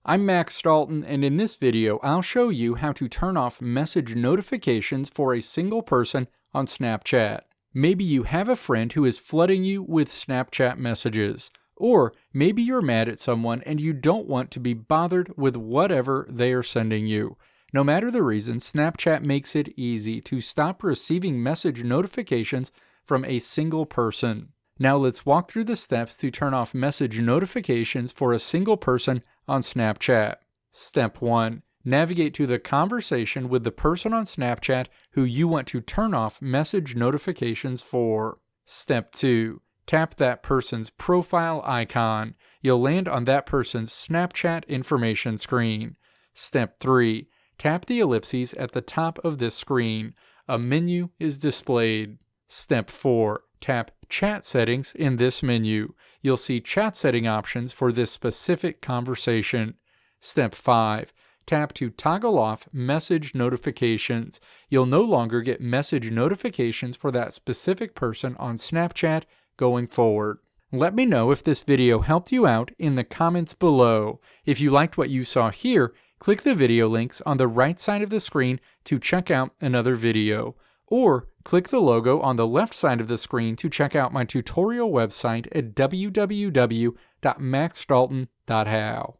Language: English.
I'm Max Dalton, and in this video I'll show you how to turn off message notifications for a single person on Snapchat. Maybe you have a friend who is flooding you with Snapchat messages, or maybe you're mad at someone and you don't want to be bothered with whatever they are sending you. No matter the reason, Snapchat makes it easy to stop receiving message notifications from a single person. Now let's walk through the steps to turn off message notifications for a single person on Snapchat. Step 1. Navigate to the conversation with the person on Snapchat who you want to turn off message notifications for. Step 2. Tap that person's profile icon. You'll land on that person's Snapchat information screen. Step 3. Tap the ellipses at the top of this screen. A menu is displayed. Step 4. Tap Chat Settings in this menu. You'll see chat setting options for this specific conversation. Step 5. Tap to toggle off message notifications. You'll no longer get message notifications for that specific person on Snapchat going forward. Let me know if this video helped you out in the comments below. If you liked what you saw here, click the video links on the right side of the screen to check out another video. Or click the logo on the left side of the screen to check out my tutorial website at www.maxdalton.how.